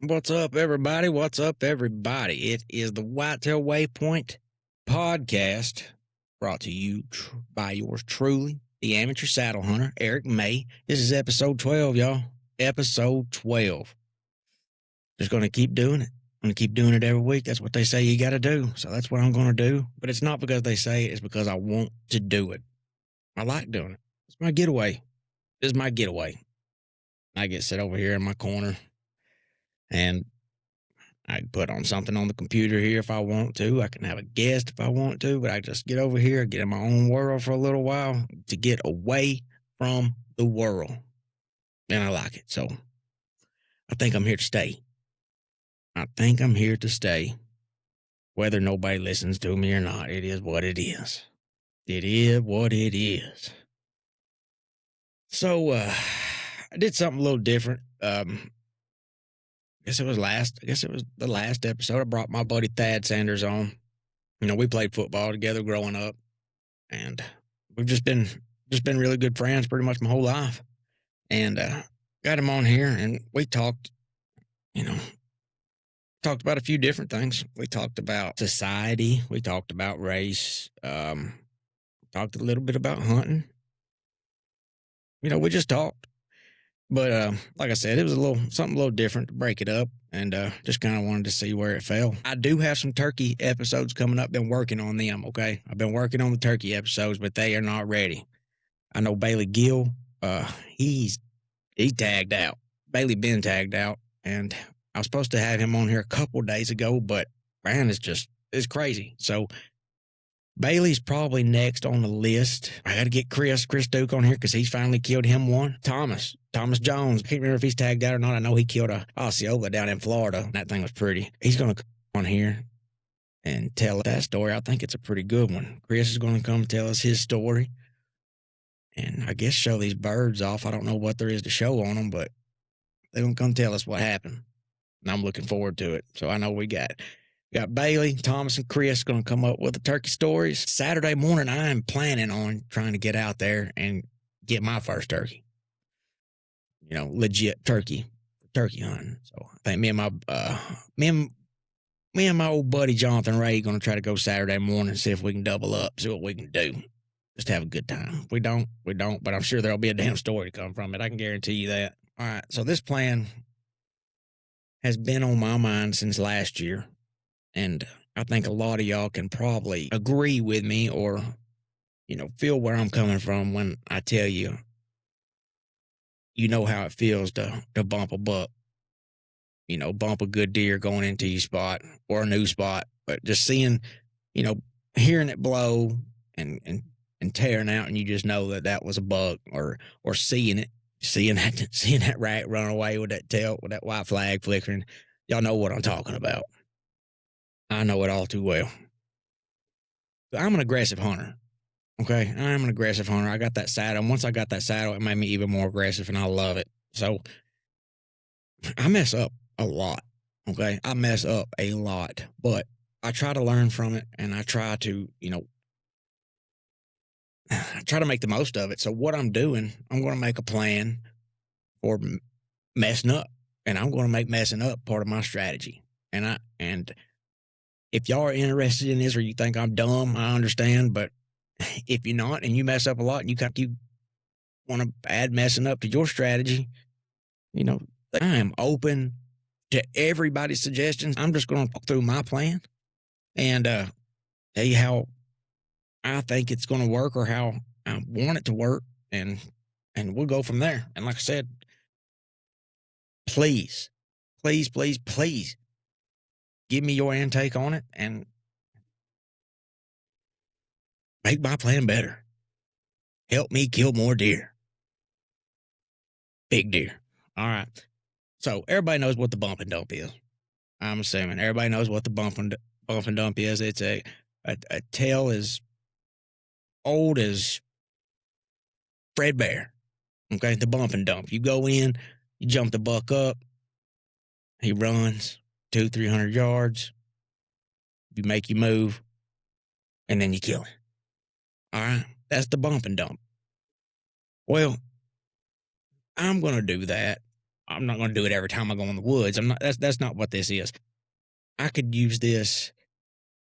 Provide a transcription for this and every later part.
What's up, everybody? What's up, everybody? It is the Whitetail Waypoint podcast brought to you by yours truly, the amateur saddle hunter, Eric May. This is episode 12, y'all. Episode 12. Just going to keep doing it. I'm going to keep doing it every week. That's what they say you got to do. So that's what I'm going to do. But it's not because they say it, it's because I want to do it. I like doing it. It's my getaway. This is my getaway. I get sit over here in my corner and I can put on something on the computer here if I want to. I can have a guest if I want to, but I just get over here, get in my own world for a little while to get away from the world. And I like it. So I think I'm here to stay. I think I'm here to stay. Whether nobody listens to me or not, it is what it is. It is what it is. So I did something a little different. I guess it was the last episode. I brought my buddy Thad Sanders on. You know, we played football together growing up, and we've just been really good friends pretty much my whole life. And got him on here, and we talked about a few different things. We talked about society. We talked about race. Talked a little bit about hunting. You know, we just talked. But like I said, it was something a little different to break it up, and just kind of wanted to see where it fell. I do have some turkey episodes coming up. Been working on them, okay? I've been working on the turkey episodes, but they are not ready. I know Bailey Gill, he tagged out. Bailey been tagged out, and I was supposed to have him on here a couple days ago, but man, it's crazy. So Bailey's probably next on the list. I got to get Chris Duke on here because he's finally killed him one. Thomas Jones. I can't remember if he's tagged out or not. I know he killed a Osceola down in Florida. That thing was pretty. He's going to come on here and tell that story. I think it's a pretty good one. Chris is going to come tell us his story and I guess show these birds off. I don't know what there is to show on them, but they're going to come tell us what happened. And I'm looking forward to it. So I know we got Bailey, Thomas, and Chris going to come up with the turkey stories. Saturday morning, I am planning on trying to get out there and get my first turkey. You know, legit turkey hunting. So I think me and my old buddy Jonathan Ray going to try to go Saturday morning and see if we can double up, see what we can do. Just have a good time. If we don't, but I'm sure there'll be a damn story to come from it. I can guarantee you that. All right, so this plan has been on my mind since last year. And I think a lot of y'all can probably agree with me or, you know, feel where I'm coming from when I tell you, you know how it feels to bump a buck, you know, bump a good deer going into your spot or a new spot, but just seeing, you know, hearing it blow and tearing out and you just know that was a buck or seeing that rat run away with that tail, with that white flag flickering. Y'all know what I'm talking about. I know it all too well. I'm an aggressive hunter. Okay, I'm an aggressive hunter. I got that saddle. And once I got that saddle, it made me even more aggressive, and I love it. So I mess up a lot. Okay, I mess up a lot, but I try to learn from it, and I try to, you know, I try to make the most of it. So what I'm doing, I'm going to make a plan for messing up, and I'm going to make messing up part of my strategy. And if y'all are interested in this or you think I'm dumb, I understand. But if you're not and you mess up a lot and you want to add messing up to your strategy, you know, I am open to everybody's suggestions. I'm just going to walk through my plan and tell you how I think it's going to work or how I want it to work. And we'll go from there. And like I said, please give me your intake on it and make my plan better. Help me kill more deer. Big deer. All right. So everybody knows what the bump and dump is. I'm assuming everybody knows what the bump and dump is. It's a tail as old as Fred Bear. Okay, the bump and dump. You go in, you jump the buck up. He runs 200-300 yards. You make your move, and then you kill him. All right, that's the bump and dump. Well, I'm going to do that I'm not going to do it every time I go in the woods. I'm not. That's not what this is. I could use this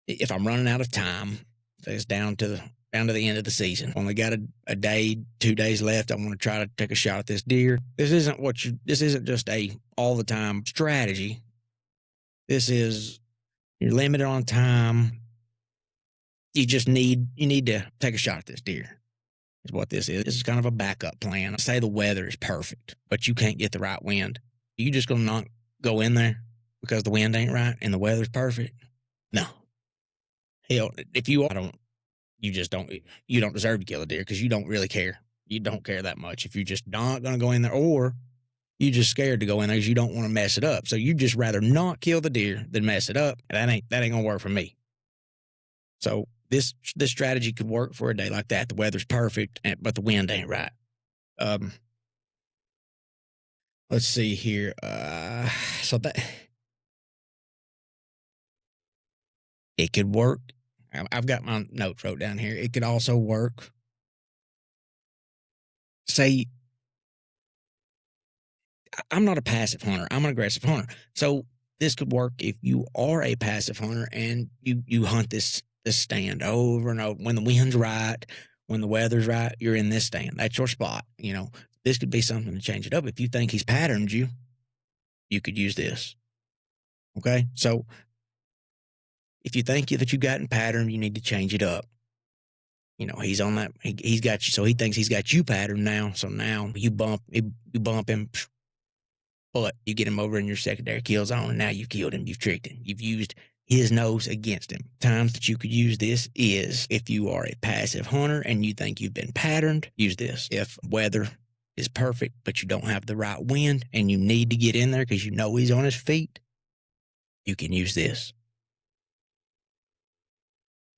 if I'm running out of time. Say it's down to the end of the season. Only got a day, 2 days left. I want to try to take a shot at this deer. This isn't just a all the time strategy. This is, you're limited on time. You need to take a shot at this deer. Is what this is. This is kind of a backup plan. Say the weather is perfect, but you can't get the right wind. You just gonna not go in there because the wind ain't right and the weather's perfect? No. Hell, if you, I don't, you just don't, you don't deserve to kill a deer because you don't really care. You don't care that much. If you're just not going to go in there, or you just scared to go in there because you don't want to mess it up. So you just rather not kill the deer than mess it up. And that ain't gonna work for me. So this strategy could work for a day like that. The weather's perfect, but the wind ain't right. Let's see here. So that it could work. I've got my notes wrote down here. It could also work. Say, I'm not a passive hunter. I'm an aggressive hunter. So this could work if you are a passive hunter and you hunt this stand over and over. When the wind's right, when the weather's right, you're in this stand. That's your spot. This could be something to change it up. If you think he's patterned you, you could use this. Okay, so if you think that you've gotten patterned, you need to change it up. He's on that. He's got you. So he thinks he's got you patterned now. So now you bump him, but you get him over in your secondary kill zone, and now you've killed him. You've tricked him. You've used his nose against him. Times that you could use this is if you are a passive hunter and you think you've been patterned, use this. If weather is perfect, but you don't have the right wind and you need to get in there because you know he's on his feet, you can use this.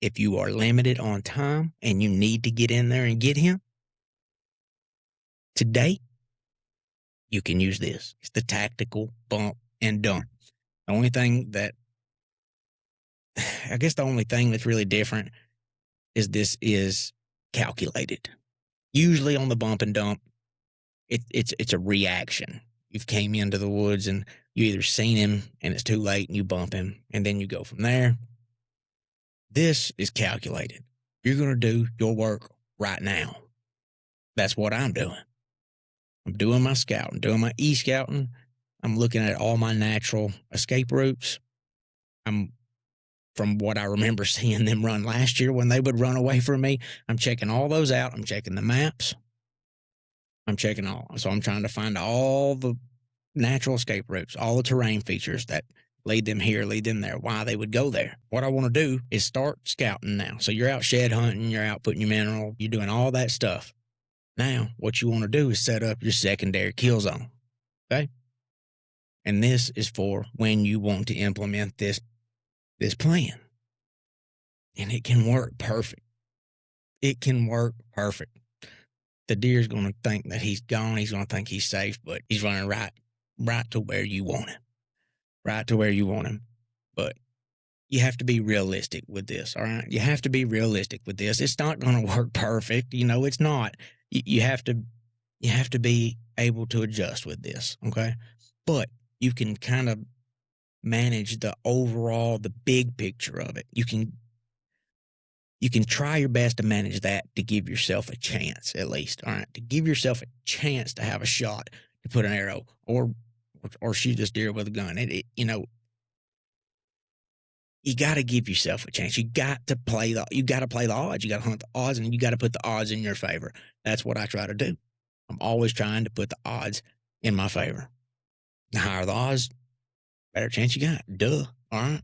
If you are limited on time and you need to get in there and get him today, you can use this. It's the tactical bump and dump. The only thing that's really different is this is calculated. Usually on the bump and dump, it's a reaction. You've came into the woods and you either seen him and it's too late and you bump him and then you go from there. This is calculated. You're going to do your work right now. That's what I'm doing. I'm doing my scouting, doing my e-scouting. I'm looking at all my natural escape routes. From what I remember seeing them run last year when they would run away from me, I'm checking all those out. I'm checking the maps. I'm checking all. So I'm trying to find all the natural escape routes, all the terrain features that lead them here, lead them there, why they would go there. What I want to do is start scouting now. So you're out shed hunting, you're out putting your mineral, you're doing all that stuff. Now, what you want to do is set up your secondary kill zone. Okay? And this is for when you want to implement this plan. And it can work perfect. It can work perfect. The deer's going to think that he's gone. He's going to think he's safe, but he's running right to where you want him. Right to where you want him. But you have to be realistic with this, all right? You have to be realistic with this. It's not going to work perfect. It's not. You have to be able to adjust with this, okay? But you can kind of manage the big picture of it. You can try your best to manage that to give yourself a chance, at least, all right? To give yourself a chance to have a shot to put an arrow or shoot this deer with a gun. You got to give yourself a chance. You got to play the odds. You got to hunt the odds, and you got to put the odds in your favor. That's what I try to do. I'm always trying to put the odds in my favor. The higher the odds, better chance you got. Duh. All right.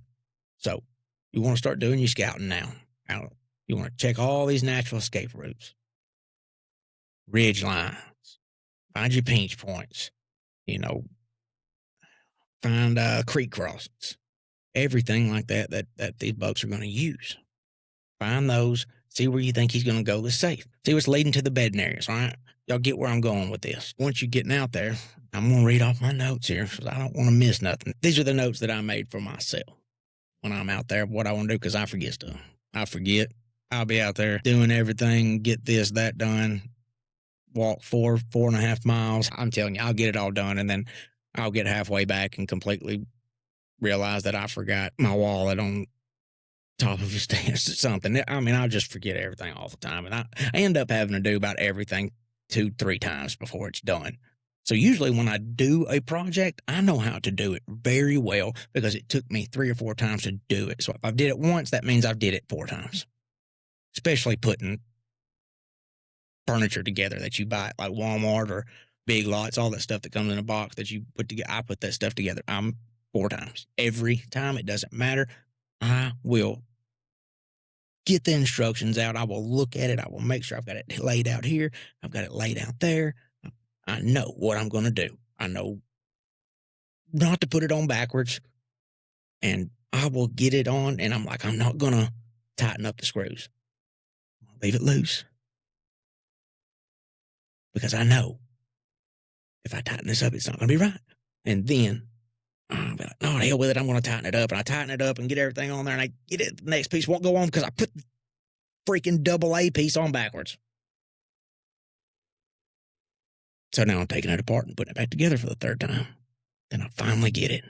So you want to start doing your scouting now. You want to check all these natural escape routes, ridge lines, find your pinch points, find creek crossings, everything like that these bucks are going to use. Find those, see where you think he's going to go that's safe. See what's leading to the bedding areas, all right? Y'all get where I'm going with this. Once you're getting out there, I'm going to read off my notes here because I don't want to miss nothing. These are the notes that I made for myself when I'm out there, what I want to do, because I forget stuff. I forget. I'll be out there doing everything, get this, that done. walk 4.5 miles. I'm telling you, I'll get it all done, and then I'll get halfway back and completely realize that I forgot my wallet on top of the stairs or something. I mean, I'll just forget everything all the time, and I end up having to do about everything 2, 3 times before it's done. So usually when I do a project, I know how to do it very well because it took me 3 or 4 times to do it. So if I did it once, that means I've did it 4 times. Especially putting furniture together that you buy at like Walmart or Big Lots, all that stuff that comes in a box that you put together. I put that stuff together. I'm 4 times. Every time, it doesn't matter. I will get the instructions out. I will look at it. I will make sure I've got it laid out here. I've got it laid out there. I know what I'm going to do. I know not to put it on backwards, and I will get it on. And I'm like, I'm not going to tighten up the screws. I'll leave it loose because I know if I tighten this up, it's not going to be right. And then I'll be like, no, hell with it. I'm going to tighten it up. And I tighten it up and get everything on there. And I get it. The next piece won't go on because I put the freaking double A piece on backwards. So now I'm taking it apart and putting it back together for the third time. Then I finally get it.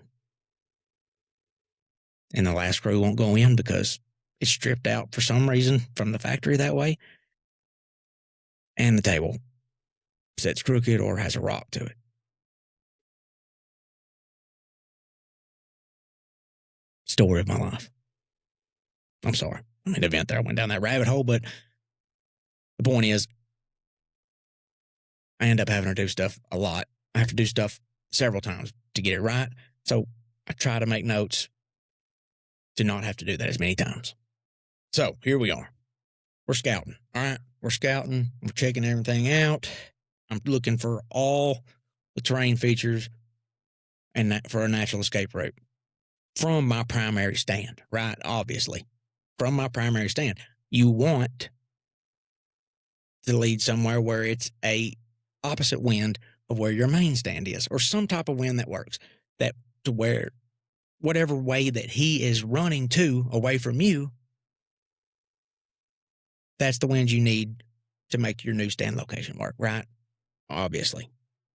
And the last screw won't go in because it's stripped out for some reason from the factory that way. And the table sits crooked or has a rock to it. Story of my life. I'm sorry. I mean, the event there, I went down that rabbit hole, but the point is, I end up having to do stuff a lot. I have to do stuff several times to get it right. So I try to make notes to not have to do that as many times. So here we are. We're scouting. All right. We're scouting. We're checking everything out. I'm looking for all the terrain features and for a natural escape route from my primary stand, right? Obviously, from my primary stand. You want to lead somewhere where it's a opposite wind of where your main stand is, or some type of wind that works, that to where whatever way that he is running to away from you, that's the wind you need to make your new stand location work, right? Obviously.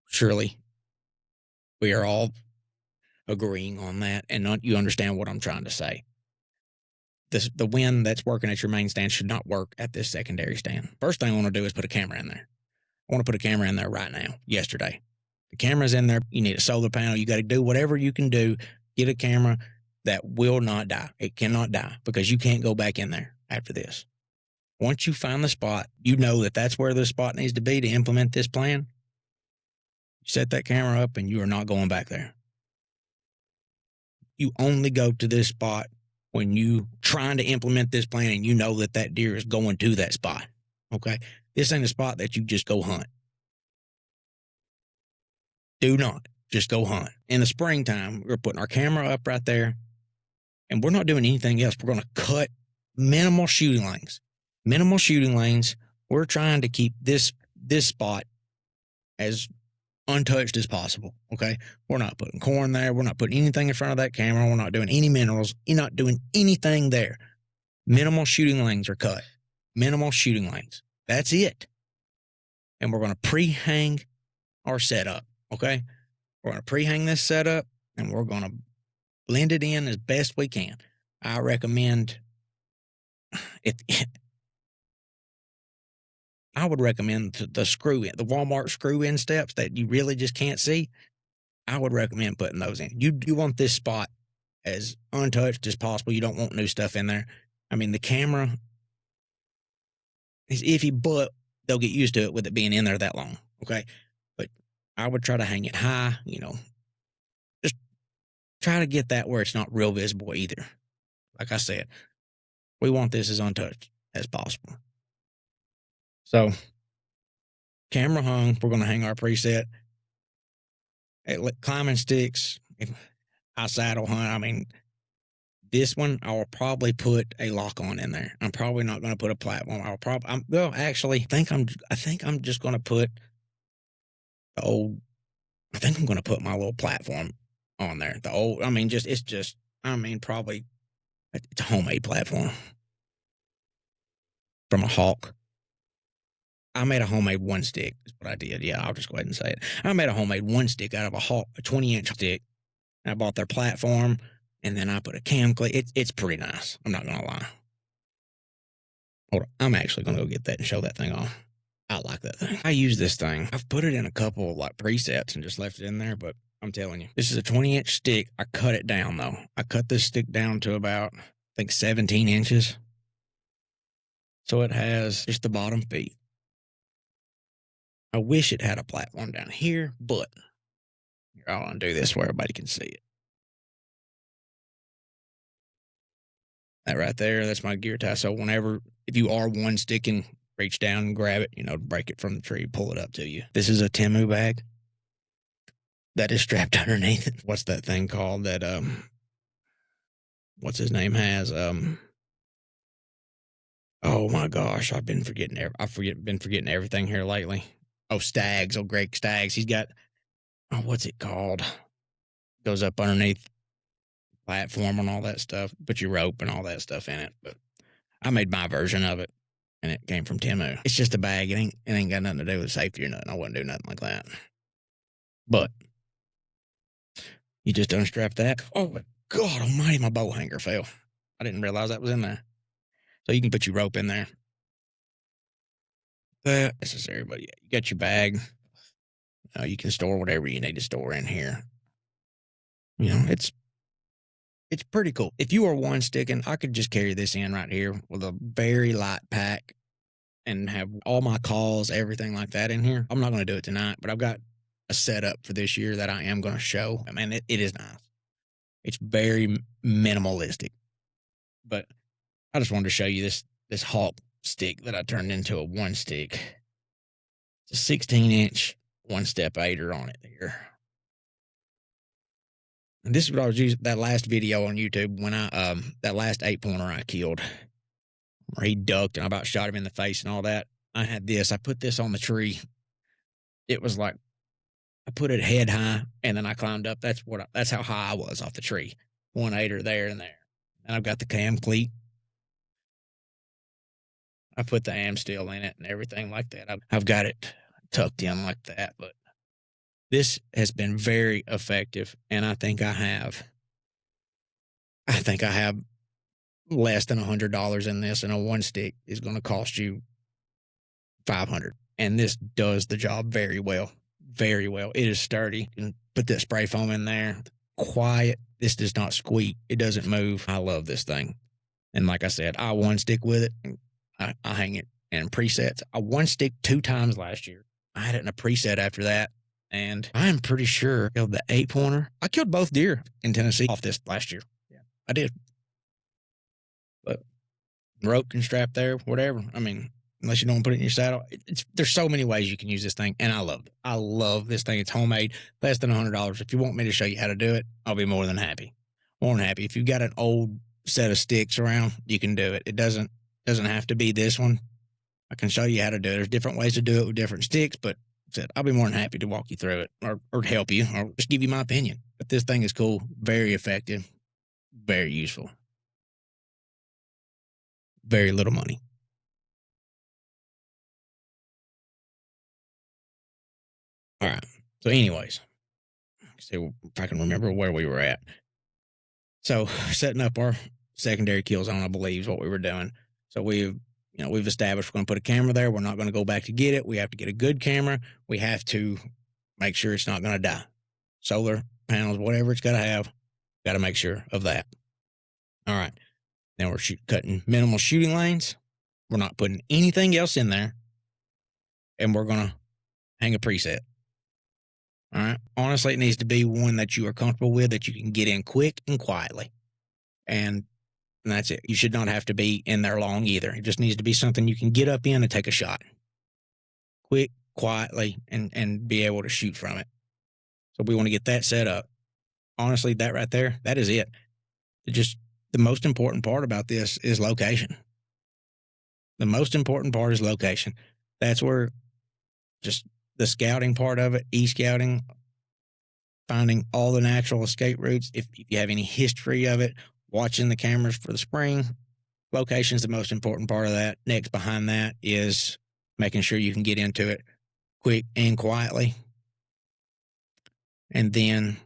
Surely we are all agreeing on that, and you understand what I'm trying to say. The wind that's working at your main stand should not work at this secondary stand. First thing I want to do is put a camera in there. I want to put a camera in there right now, yesterday. The camera's in there. You need a solar panel. You got to do whatever you can do. Get a camera that will not die. It cannot die because you can't go back in there after this. Once you find the spot, you know that that's where the spot needs to be to implement this plan. You set that camera up and you are not going back there. You only go to this spot when you trying to implement this plan and you know that that deer is going to that spot. Okay? This ain't a spot that you just go hunt. Do not just go hunt. In the springtime, we're putting our camera up right there, and we're not doing anything else. We're going to cut minimal shooting lanes. Minimal shooting lanes. We're trying to keep this spot as untouched as possible. Okay? We're not putting corn there. We're not putting anything in front of that camera. We're not doing any minerals. You're not doing anything there. Minimal shooting lanes are cut. Minimal shooting lanes. That's it. And we're going to pre-hang our setup. Okay? We're going to pre-hang this setup, and we're going to blend it in as best we can. I recommend it. I would recommend the screw in, the Walmart screw in steps that you really just can't see. I would recommend putting those in. You want this spot as untouched as possible. You don't want new stuff in there. I mean, the camera is iffy, but they'll get used to it with it being in there that long. Okay. But I would try to hang it high, just try to get that where it's not real visible either. Like I said, we want this as untouched as possible. So, camera hung, we're going to hang our preset. Climbing sticks, if I saddle hunt, I mean, this one, I will probably put a lock on in there. I'm probably not going to put a platform. I think I'm just going to put I think I'm going to put my little platform on there. Probably it's a homemade platform from a hawk. I made a homemade one stick. Is what I did. Yeah, I'll just go ahead and say it. I made a homemade one stick out of a 20-inch stick. I bought their platform, and then I put a cam clip. It's pretty nice. I'm not gonna lie. Hold on. I'm actually gonna go get that and show that thing off. I like that thing. I use this thing. I've put it in a couple of like presets and just left it in there, but I'm telling you, this is a 20-inch stick. I cut it down though. I cut this stick down to about, I think, 17 inches. So it has just the bottom feet. I wish it had a platform down here, but I'll undo this where everybody can see it. That right there, that's my gear tie. So whenever, if you are one sticking, reach down and grab it, break it from the tree, pull it up to you. This is a Temu bag that is strapped underneath it. What's that thing called that, what's his name has? Oh my gosh, I've been forgetting everything here lately. Oh, Staggs. Oh, Greg Staggs. He's got, what's it called? Goes up underneath platform and all that stuff. Put your rope and all that stuff in it. But I made my version of it, and it came from Temu. It's just a bag. It ain't got nothing to do with safety or nothing. I wouldn't do nothing like that. But you just unstrap that. Oh my God almighty, my bow hanger fell. I didn't realize that was in there. So you can put your rope in there. That necessary, but yeah, you got your bag. You can store whatever you need to store in here. It's pretty cool. If you are one sticking, I could just carry this in right here with a very light pack and have all my calls, everything like that in here. I'm not going to do it tonight, but I've got a setup for this year that I am going to show. I mean, it is nice. It's very minimalistic, but I just wanted to show you this Hawk stick that I turned into a one stick. It's a 16-inch one-step aider on it here. And this is what I was using that last video on YouTube when that last 8-pointer I killed, where he ducked and I about shot him in the face and all that. I had this. I put this on the tree. It was like I put it head high and then I climbed up. That's how high I was off the tree. One aider there and there. And I've got the cam cleat. I put the am steel in it and everything like that. I've got it tucked in like that, but this has been very effective, and I think I have less than $100 in this, and a one stick is going to cost you $500. And this does the job very well. Very well. It is sturdy. You can put that spray foam in there. Quiet. This does not squeak. It doesn't move. I love this thing. And like I said, I one stick with it. I hang it in presets. I one stick 2 times last year. I had it in a preset after that. And I am pretty sure I killed the 8-pointer. I killed both deer in Tennessee off this last year. Yeah, I did. But rope can strap there, whatever. I mean, unless you don't put it in your saddle. There's so many ways you can use this thing, and I love it. I love this thing. It's homemade, less than $100. If you want me to show you how to do it, I'll be more than happy. More than happy. If you've got an old set of sticks around, you can do it. It doesn't have to be this one. I can show you how to do it. There's different ways to do it with different sticks, but I'll be more than happy to walk you through it or help you or just give you my opinion. But this thing is cool, very effective, very useful, very little money. All right. So, anyways, see if I can remember where we were at. So, setting up our secondary kill zone, I believe, is what we were doing. So we've established we're going to put a camera there. We're not going to go back to get it. We have to get a good camera. We have to make sure it's not going to die. Solar panels, whatever it's got to have, got to make sure of that. All right. Then we're cutting minimal shooting lanes. We're not putting anything else in there. And we're going to hang a preset. All right. Honestly, it needs to be one that you are comfortable with, that you can get in quick and quietly. And that's it. You should not have to be in there long either. It just needs to be something you can get up in and take a shot quick, quietly, and be able to shoot from it. So we want to get that set up. Honestly, that right there, that is it. Just the most important part about this is location. The most important part is location. That's where just the scouting part of it, e-scouting, finding all the natural escape routes. If you have any history of it, watching the cameras for the spring, location is the most important part of that. Next behind that is making sure you can get into it quick and quietly, and then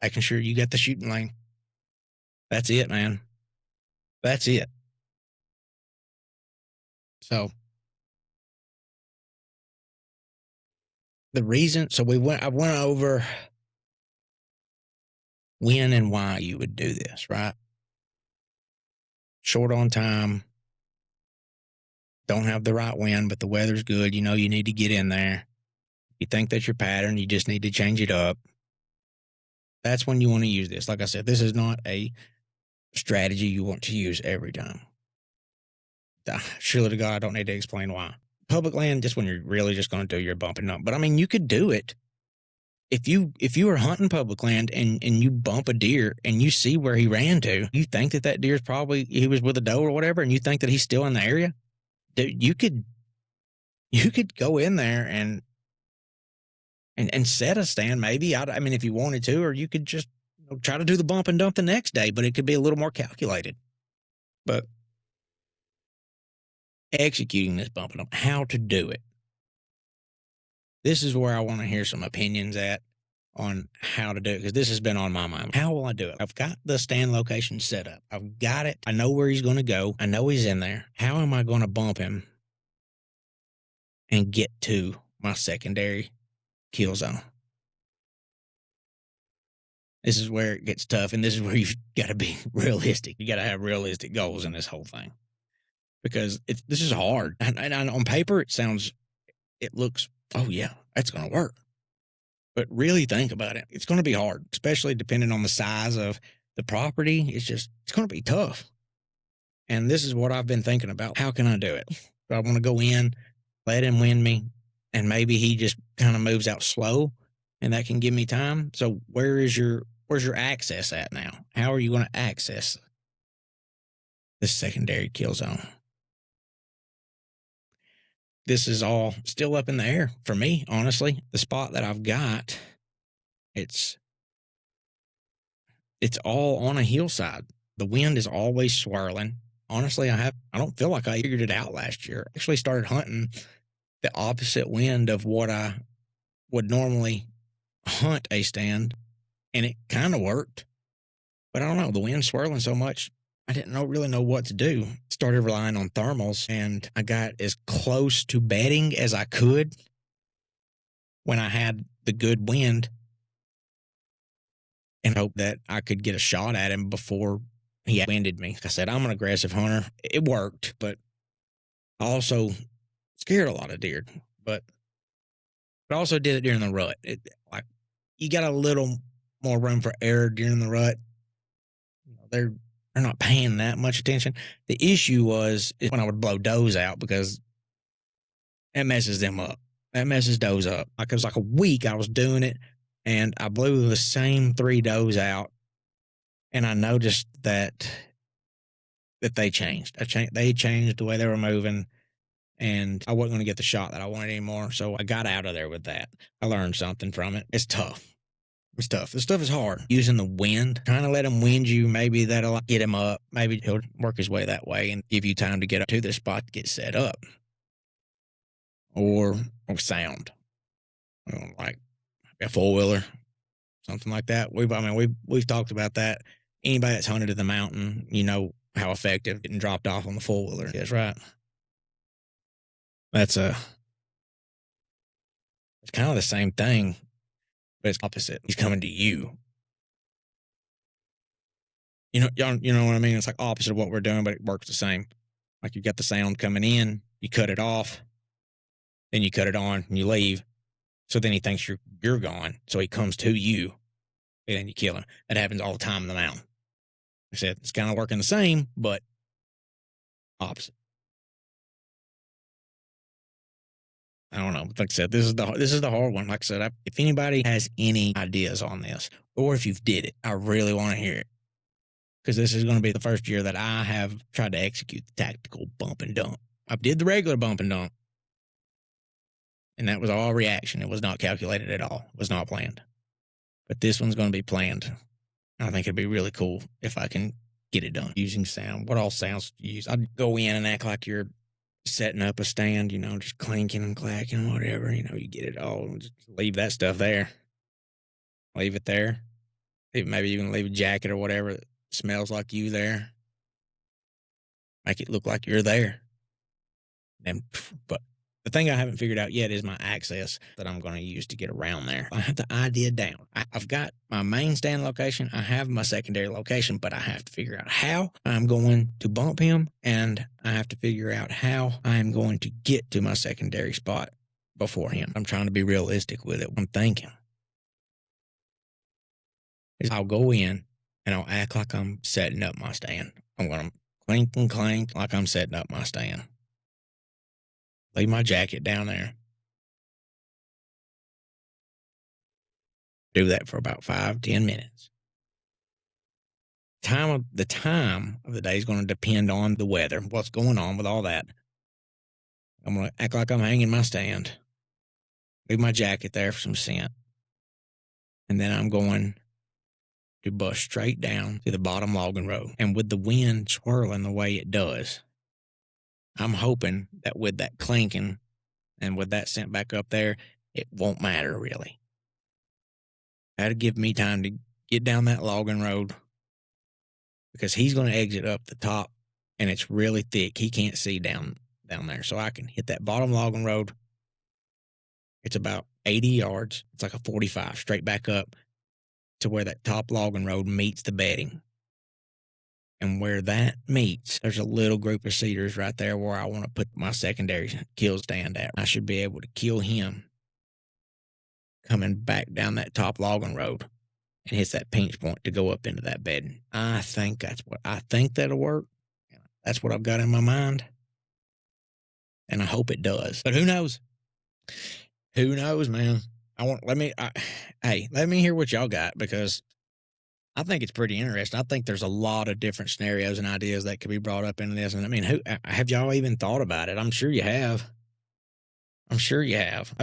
making sure you got the shooting lane. That's it, man. That's it. So the reason, so I went over when and why you would do this, right? Short on time, don't have the right wind, but the weather's good. You know, you need to get in there. You think that's your pattern, you just need to change it up. That's when you want to use this. Like I said, this is not a strategy you want to use every time. Surely to God, I don't need to explain why. Public land, just when you're really just going to do your bump and dump. But I mean, you could do it if you are hunting public land and you bump a deer and you see where he ran to. You think that deer's probably he was with a doe or whatever, and you think that he's still in the area. Dude, you could go in there and set a stand. Maybe I mean, if you wanted to, or you could just try to do the bump and dump the next day, but it could be a little more calculated. But executing this bump and dump, how to do it. This is where I want to hear some opinions at on how to do it, because this has been on my mind. How will I do it? I've got the stand location set up. I've got it. I know where he's going to go. I know he's in there. How am I going to bump him and get to my secondary kill zone? This is where it gets tough, and this is where you've got to be realistic. You got to have realistic goals in this whole thing, because this is hard. And on paper, it looks, oh yeah, that's going to work. But really think about it. It's going to be hard, especially depending on the size of the property. It's going to be tough. And this is what I've been thinking about. How can I do it? I want to go in, let him win me, and maybe he just kind of moves out slow, and that can give me time. So where's your access at now? How are you going to access this secondary kill zone? This is all still up in the air for me, honestly. The spot that I've got, it's all on a hillside. The wind is always swirling. Honestly, I don't feel like I figured it out last year. I actually started hunting the opposite wind of what I would normally hunt a stand, and it kind of worked. But I don't know, the wind's swirling so much, I didn't really know what to do. Started relying on thermals, and I got as close to bedding as I could when I had the good wind, and hope that I could get a shot at him before he winded me. Like I said, I'm an aggressive hunter. It worked, but I also scared a lot of deer. But I also did it during the rut. Like, you got a little more room for error during the rut. They're not paying that much attention. The issue is when I would blow does out, because it messes them up. That messes does up. Like, it was like a week I was doing it, and I blew the same 3 does out, and I noticed that they changed. They changed the way they were moving, and I wasn't going to get the shot that I wanted anymore. So I got out of there with that. I learned something from it. It's tough. It's tough. This stuff is hard. Using the wind, trying to let him wind you, maybe that'll get him up. Maybe he'll work his way that way and give you time to get up to this spot to get set up. Or sound. Like a 4-wheeler, something like that. We've talked about that. Anybody that's hunted in the mountain, you know how effective getting dropped off on the 4-wheeler is, right? It's kind of the same thing, but it's opposite. He's coming to you. You know what I mean? It's like opposite of what we're doing, but it works the same. Like, you got the sound coming in, you cut it off, then you cut it on and you leave. So then he thinks you're gone. So he comes to you, and then you kill him. That happens all the time in the mountain. I said, it's kind of working the same, but opposite. I don't know. Like I said, this is the hard one. Like I said, if anybody has any ideas on this, or if you've did it, I really want to hear it, because this is going to be the first year that I have tried to execute the tactical bump and dump. I did the regular bump and dump, and that was all reaction. It was not calculated at all. It was not planned. But this one's going to be planned. I think it'd be really cool if I can get it done using sound. What all sounds to use? I'd go in and act like you're setting up a stand, just clinking and clacking, whatever, you get it all. Just leave that stuff there. Leave it there. Maybe even leave a jacket or whatever that smells like you there. Make it look like you're there. But the thing I haven't figured out yet is my access that I'm going to use to get around there. I have the idea down. I've got my main stand location. I have my secondary location, but I have to figure out how I'm going to bump him, and I have to figure out how I'm going to get to my secondary spot before him. I'm trying to be realistic with it. I'm thinking is I'll go in and I'll act like I'm setting up my stand. I'm going to clink and clank like I'm setting up my stand. Leave my jacket down there. Do that for about 5-10 minutes. The time of the day is going to depend on the weather, what's going on with all that. I'm going to act like I'm hanging my stand. Leave my jacket there for some scent. And then I'm going to bust straight down to the bottom logging road. And with the wind swirling the way it does, I'm hoping that with that clinking and with that scent back up there, it won't matter really. That'll give me time to get down that logging road, because he's going to exit up the top and it's really thick. He can't see down there. So I can hit that bottom logging road. It's about 80 yards. It's like a 45 straight back up to where that top logging road meets the bedding. And where that meets, there's a little group of cedars right there where I want to put my secondary kill stand at. I should be able to kill him coming back down that top logging road and hits that pinch point to go up into that bedding. I think that'll work. That's what I've got in my mind. And I hope it does. But who knows? Who knows, man? Let me hear what y'all got, because I think it's pretty interesting. I think there's a lot of different scenarios and ideas that could be brought up into this. And I mean, have y'all even thought about it? I'm sure you have. I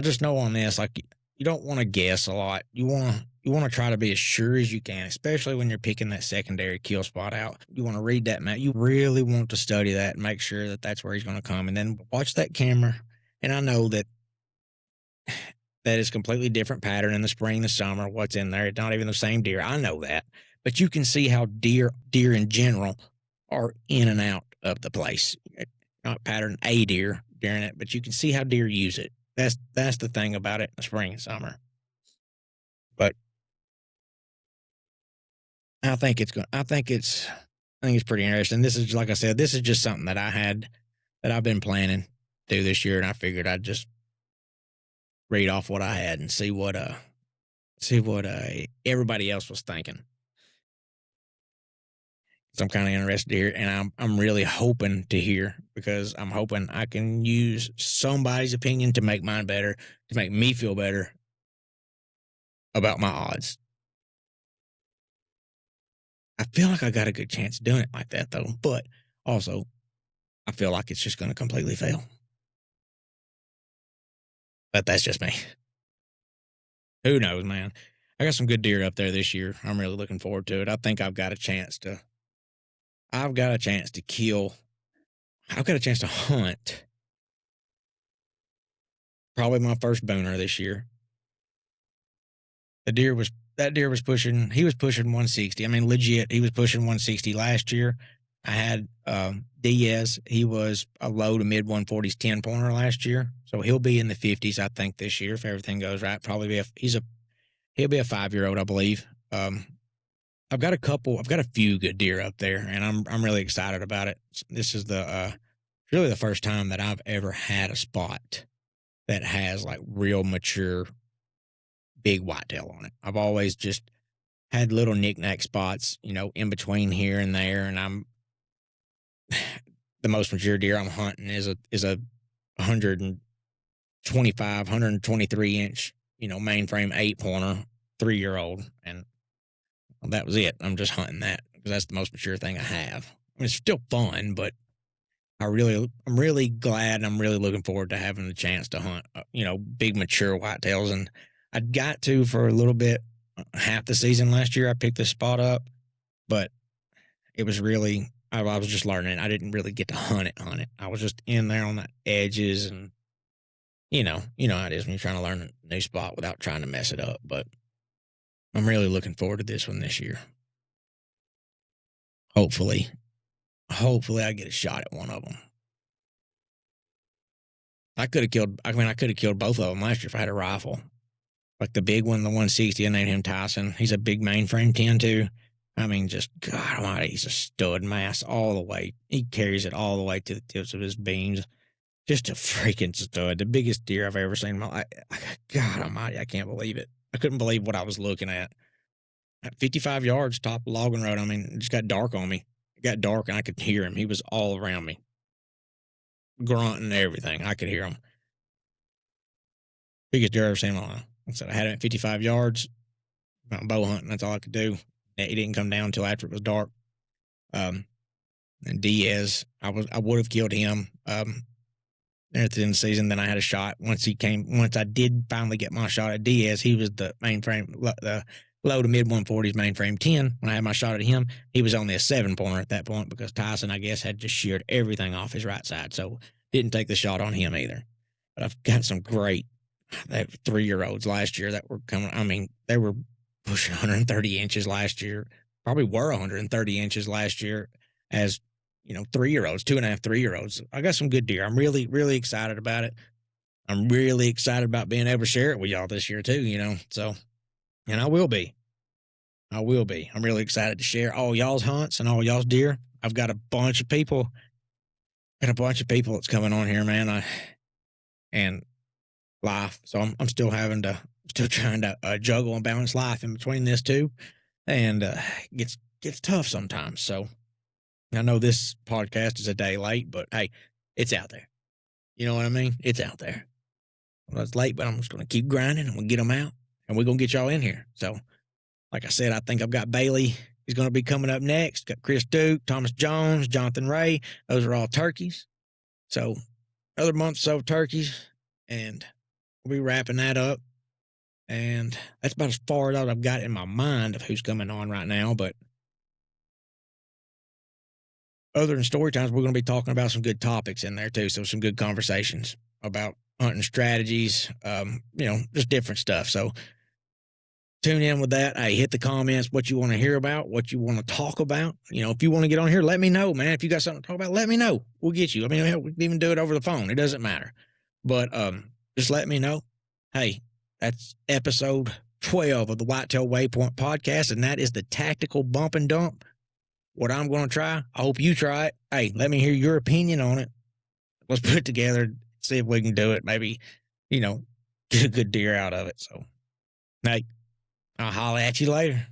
just know on this, like, you don't want to guess a lot. You want to try to be as sure as you can, especially when you're picking that secondary kill spot out. You want to read that map. You really want to study that and make sure that that's where he's going to come. And then watch that camera. And I know that is completely different pattern in the spring, the summer, what's in there. It's not even the same deer. I know that. But you can see how deer in general are in and out of the place. Not pattern a deer during it, but you can see how deer use it. That's the thing about it in the spring and summer. But I think it's pretty interesting. This is, like I said, this is just something that I've been planning to do this year, and I figured I'd just read off what I had and see what everybody else was thinking. So I'm kind of interested to hear, and I'm really hoping to hear, because I'm hoping I can use somebody's opinion to make mine better, to make me feel better about my odds. I feel like I got a good chance of doing it like that, though, but also I feel like it's just going to completely fail. But that's just me. Who knows, man? I got some good deer up there this year. I'm really looking forward to it. I think I've got a chance to hunt probably my first booner this year. That deer was pushing 160. I mean, legit, he was pushing 160 last year. I had Diaz. He was a low to mid 140s 10-pointer last year. So he'll be in the 50s, I think, this year if everything goes right. He'll be a 5-year-old, I believe. I've got a few good deer up there, and I'm really excited about it. This is really the first time that I've ever had a spot that has like real mature big whitetail on it. I've always just had little knick-knack spots, in between here and there, and the most mature deer I'm hunting is a 125, 123 inch, mainframe 8-pointer, 3-year-old, and that was it. I'm just hunting that because that's the most mature thing I have. I mean, it's still fun, but I'm really glad, and I'm really looking forward to having the chance to hunt, big mature whitetails. And I got to for a little bit, half the season last year. I picked this spot up, but it was really I was just learning. I didn't really get to hunt it. I was just in there on the edges, and you know how it is when you're trying to learn a new spot without trying to mess it up. But I'm really looking forward to this one this year. Hopefully, hopefully I get a shot at one of them. I could have killed. I mean, I could have killed both of them last year if I had a rifle. Like the big one, the 160. I named him Tyson. He's a big mainframe 10 too. I mean, just God Almighty, he's a stud mass all the way. He carries it all the way to the tips of his beams. Just a freaking stud. The biggest deer I've ever seen in my life. God Almighty, I can't believe it. I couldn't believe what I was looking at. At 55 yards, top of logging road. I mean, it just got dark on me. It got dark and I could hear him. He was all around me, grunting and everything. I could hear him. Biggest deer I've ever seen in my life. Like I said, I had him at 55 yards. Bow hunting. That's all I could do. He didn't come down until after it was dark. And Diaz, I would have killed him at the end of the season. Then I had a shot once I did finally get my shot at Diaz. He was the mainframe, the low to mid 140s mainframe 10. When I had my shot at him, he was only a 7-pointer at that point because Tyson, I guess, had just sheared everything off his right side, so didn't take the shot on him either. But I've got some great 3-year-olds last year that were coming. I mean, they were pushing 130 inches last year. Probably were 130 inches last year as 3-year-olds, 2.5, 3-year-olds. I got some good deer. I'm really, really excited about it. I'm really excited about being able to share it with y'all this year too, So, and I will be. I'm really excited to share all y'all's hunts and all y'all's deer. I've got a bunch of people that's coming on here, man. And life. So I'm still trying to juggle and balance life in between this too. And it gets tough sometimes. So I know this podcast is a day late, but hey, it's out there. You know what I mean? It's out there. Well, it's late, but I'm just going to keep grinding and we'll get them out and we're going to get y'all in here. So, like I said, I think I've got Bailey. He's going to be coming up next. Got Chris Duke, Thomas Jones, Jonathan Ray. Those are all turkeys. So, another month or so of turkeys, and we'll be wrapping that up. And that's about as far as I've got in my mind of who's coming on right now. But other than story times, we're going to be talking about some good topics in there too. So some good conversations about hunting strategies, just different stuff. So tune in with that. Hey, hit the comments, what you want to hear about, what you want to talk about. If you want to get on here, let me know, man. If you got something to talk about, let me know. We'll get you. I mean, we can even do it over the phone. It doesn't matter. But just let me know. Hey, that's episode 12 of the Whitetail Waypoint podcast, and that is the tactical bump and dump. What I'm going to try, I hope you try it. Hey, let me hear your opinion on it. Let's put it together, see if we can do it. Maybe, get a good deer out of it. So, hey, I'll holler at you later.